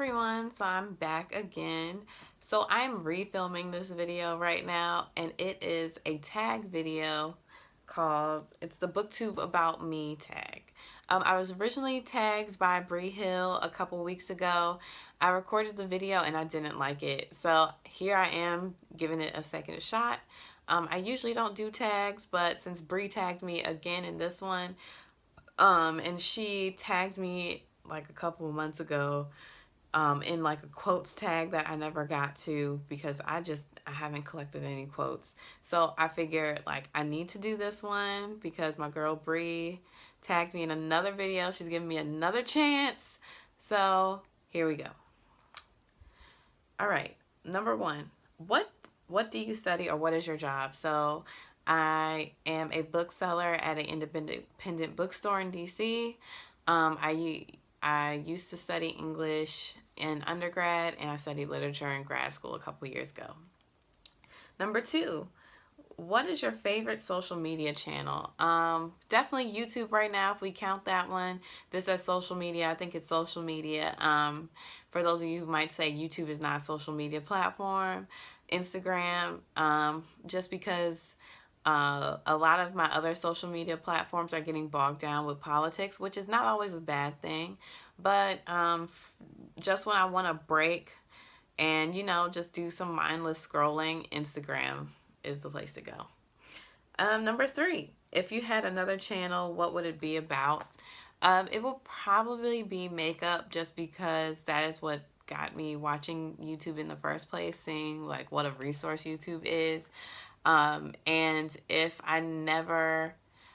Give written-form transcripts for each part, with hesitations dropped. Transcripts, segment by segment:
everyone, so I'm back again. So I'm refilming this video right now, and it is a tag video called, it's the Booktube About Me tag. I was originally tagged by Bree Hill a couple weeks ago. I recorded the video and I didn't like it, so here I am giving it a second shot. I usually don't do tags, but since Bree tagged me again in this one, and she tagged me like a couple of months ago in like a quotes tag that I never got to because I haven't collected any quotes. So I figured like I need to do this one because my girl Bree tagged me in another video. She's giving me another chance. So here we go. All right, number one, what do you study or what is your job? So I am a bookseller at an independent bookstore in DC. I used to study English in undergrad, and I studied literature in grad school a couple years ago. Number two, what is your favorite social media channel? Definitely YouTube right now, if we count that one. This as social media. I think it's social media. For those of you who might say YouTube is not a social media platform. Instagram, just because a lot of my other social media platforms are getting bogged down with politics, which is not always a bad thing. But just when I want to break and, just do some mindless scrolling, Instagram is the place to go. Number three, if you had another channel, what would it be about? It will probably be makeup, just because that is what got me watching YouTube in the first place, seeing like what a resource YouTube is. And if I never,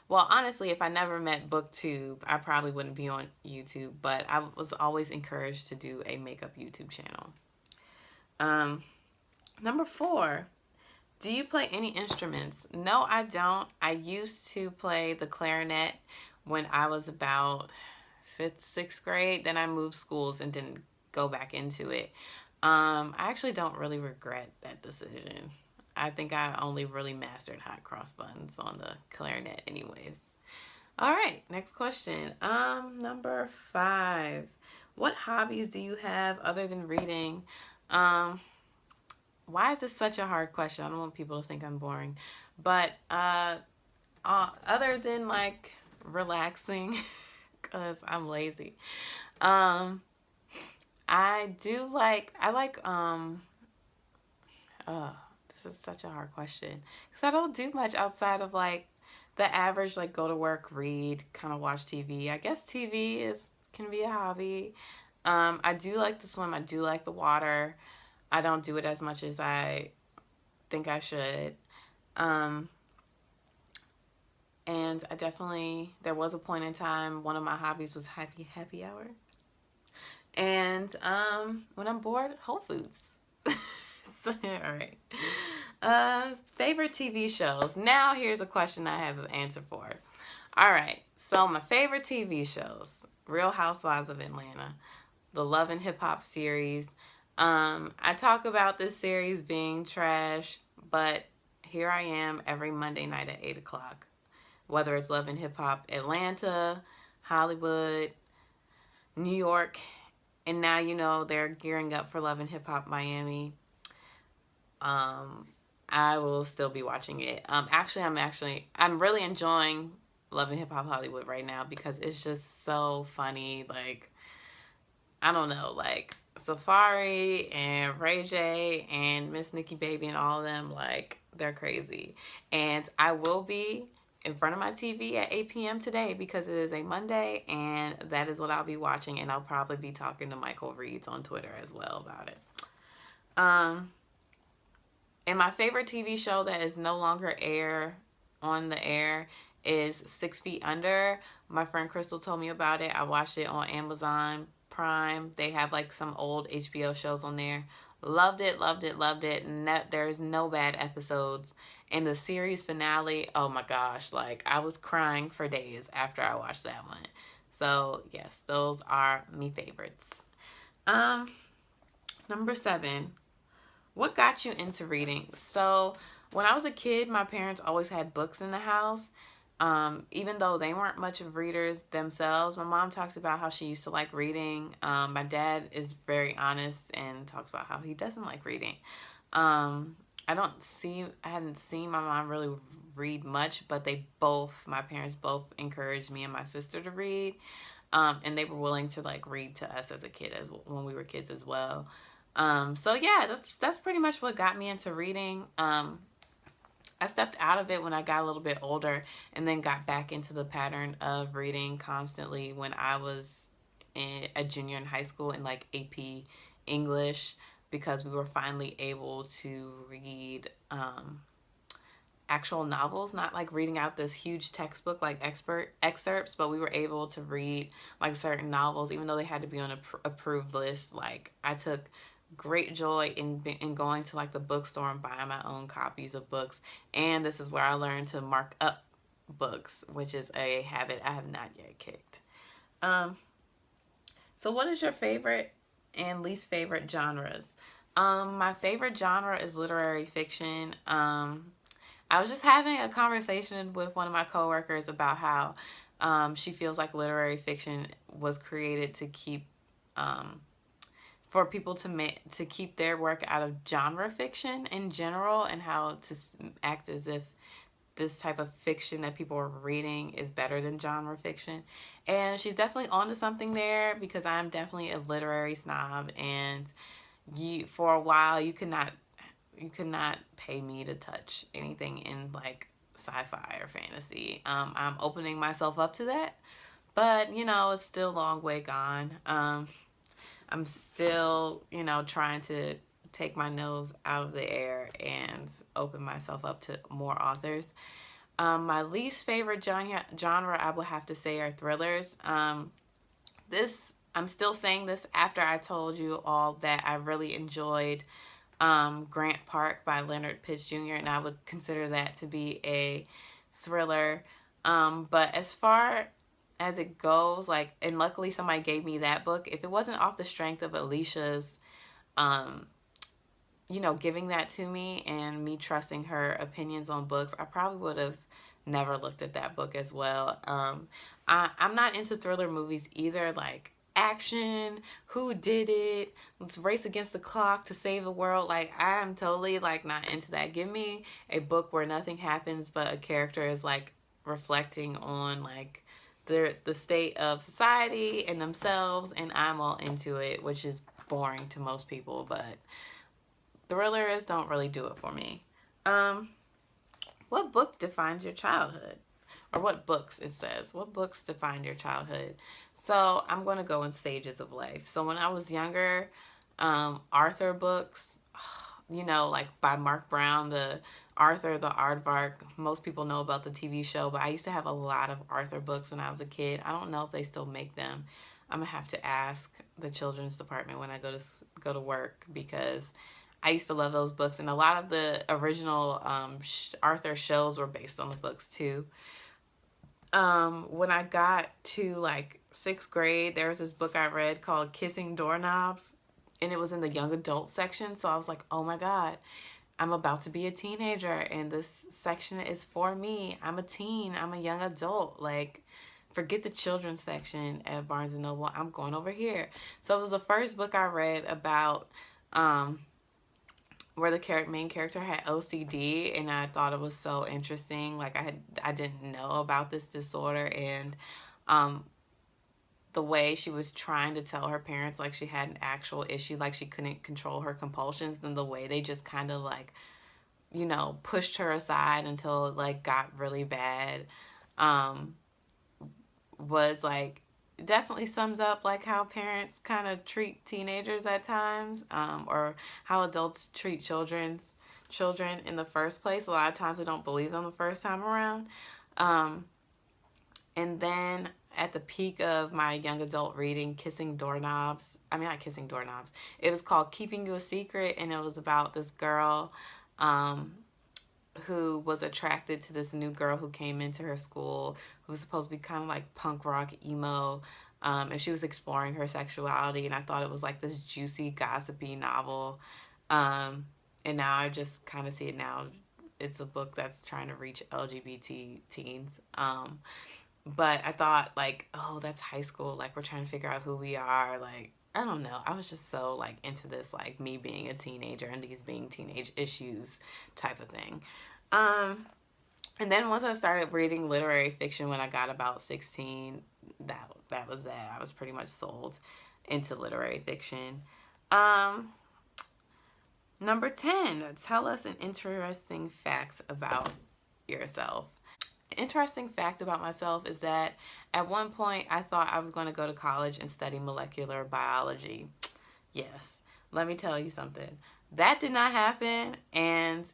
well, honestly, if I never met Booktube, I probably wouldn't be on YouTube, but I was always encouraged to do a makeup YouTube channel. Number four, do you play any instruments? No, I don't. I used to play the clarinet when I was about 5th, 6th grade. Then I moved schools and didn't go back into it. I actually don't really regret that decision. I think I only really mastered hot cross buttons on the clarinet anyways. All right, next question. Number five, what hobbies do you have other than reading? Why is this such a hard question? I don't want people to think I'm boring. But other than like relaxing, because I'm lazy, I like, this is such a hard question. Because I don't do much outside of like the average, like go to work, read, kind of watch TV. I guess TV can be a hobby. I do like to swim. I do like the water. I don't do it as much as I think I should. And there was a point in time, one of my hobbies was happy hour. And when I'm bored, Whole Foods. So, all right. Favorite TV shows. Now here's a question I have an answer for. All right. So my favorite TV shows: Real Housewives of Atlanta, the Love and Hip Hop series. I talk about this series being trash, but here I am every Monday night at 8 o'clock. Whether it's Love and Hip Hop Atlanta, Hollywood, New York, and now they're gearing up for Love and Hip Hop Miami. I will still be watching it. I'm really enjoying Love and Hip Hop Hollywood right now because it's just so funny. Like, I don't know, like Safari and Ray J and Miss Nikki Baby and all of them, like, they're crazy. And I will be in front of my TV at 8 p.m. today because it is a Monday, and that is what I'll be watching, and I'll probably be talking to Michael Reeds on Twitter as well about it. And my favorite TV show that is no longer on the air is 6 Feet Under. My friend Crystal told me about it. I watched it on Amazon Prime. They have like some old HBO shows on there. Loved it, loved it, loved it. And there's no bad episodes. And the series finale, oh my gosh, like I was crying for days after I watched that one. So yes, those are my favorites. Number 7, what got you into reading? So when I was a kid, my parents always had books in the house. Even though they weren't much of readers themselves. My mom talks about how she used to like reading. My dad is very honest and talks about how he doesn't like reading. Um, I hadn't seen my mom really read much, but my parents both encouraged me and my sister to read. And they were willing to like read to us as a kid, as when we were kids as well. So yeah, that's pretty much what got me into reading. I stepped out of it when I got a little bit older, and then got back into the pattern of reading constantly when I was a junior in high school in like AP English, because we were finally able to read actual novels, not like reading out this huge textbook like expert excerpts, but we were able to read like certain novels, even though they had to be on a approved list. Like I took great joy in going to like the bookstore and buying my own copies of books, and this is where I learned to mark up books, which is a habit I have not yet kicked. Um, so what is your favorite and least favorite genres? My favorite genre is literary fiction. I was just having a conversation with one of my coworkers about how she feels like literary fiction was created to keep for people to keep their work out of genre fiction in general, and how to act as if this type of fiction that people are reading is better than genre fiction. And she's definitely onto something there, because I'm definitely a literary snob, and for a while you could not pay me to touch anything in like sci-fi or fantasy. I'm opening myself up to that, but it's still a long way gone. I'm still, trying to take my nose out of the air and open myself up to more authors. My least favorite genre I would have to say are thrillers. I'm still saying this after I told you all that I really enjoyed Grant Park by Leonard Pitts Jr., and I would consider that to be a thriller. But as far as it goes, like, and luckily somebody gave me that book. If it wasn't off the strength of Alicia's, giving that to me and me trusting her opinions on books, I probably would have never looked at that book as well. I'm not into thriller movies either, like action, who did it, let's race against the clock to save the world. Like, I am totally like not into that. Give me a book where nothing happens but a character is like reflecting on like the state of society and themselves, and I'm all into it, which is boring to most people, but thrillers don't really do it for me. What book defines your childhood? Or what books, it says. What books define your childhood? So I'm going to go in stages of life. So when I was younger, Arthur books, like by Mark Brown, the Arthur the Aardvark. Most people know about the TV show, but I used to have a lot of Arthur books when I was a kid. I don't know if they still make them. I'm gonna have to ask the children's department when I go to work, because I used to love those books, and a lot of the original Arthur shows were based on the books too. When I got to like 6th grade, there was this book I read called Kissing Doorknobs, and it was in the young adult section. So I was like, oh my God, I'm about to be a teenager, and this section is for me. I'm a teen. I'm a young adult. Like, forget the children's section at Barnes & Noble. I'm going over here. So it was the first book I read about where the main character had OCD, and I thought it was so interesting. Like, I didn't know about this disorder, and the way she was trying to tell her parents like she had an actual issue, like she couldn't control her compulsions, and the way they just kind of like, pushed her aside until it like got really bad, was like, definitely sums up like how parents kind of treat teenagers at times, or how adults treat children in the first place. A lot of times we don't believe them the first time around. And then at the peak of my young adult reading, not Kissing Doorknobs. It was called Keeping You a Secret, and it was about this girl who was attracted to this new girl who came into her school, who was supposed to be kind of like punk rock emo, and she was exploring her sexuality, and I thought it was like this juicy, gossipy novel. And now I just kind of see it now it's a book that's trying to reach LGBT teens. But I thought, like, oh, that's high school. Like, we're trying to figure out who we are. Like, I don't know. I was just so, like, into this, like, me being a teenager and these being teenage issues type of thing. And then once I started reading literary fiction when I got about 16, that was that. I was pretty much sold into literary fiction. Number 10, tell us an interesting fact about yourself. Interesting fact about myself is that at one point I thought I was going to go to college and study molecular biology. Yes, let me tell you something. That did not happen, and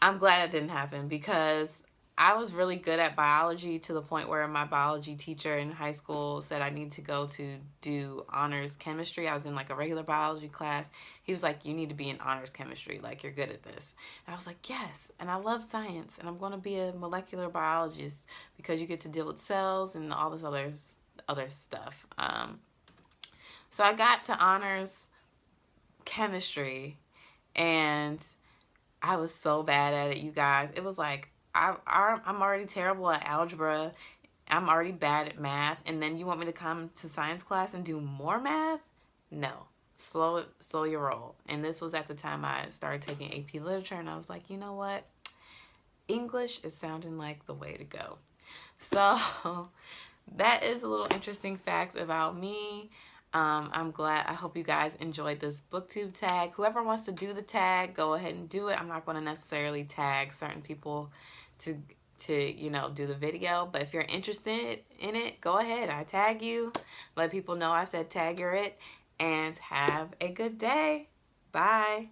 I'm glad it didn't happen because I was really good at biology to the point where my biology teacher in high school said I need to go to do honors chemistry. I was in like a regular biology class. He was like, you need to be in honors chemistry. Like, you're good at this. And I was like, yes. And I love science. And I'm going to be a molecular biologist because you get to deal with cells and all this other stuff. So I got to honors chemistry, and I was so bad at it, you guys. It was like, I'm already terrible at algebra. I'm already bad at math. And then you want me to come to science class and do more math? No. Slow your roll. And this was at the time I started taking AP Literature, and I was like, you know what? English is sounding like the way to go. So that is a little interesting fact about me. I'm glad. I hope you guys enjoyed this booktube tag. Whoever wants to do the tag, go ahead and do it. I'm not going to necessarily tag certain people to do the video, but if you're interested in it, go ahead. I tag you. Let people know I said tag you're it, and have a good day. Bye.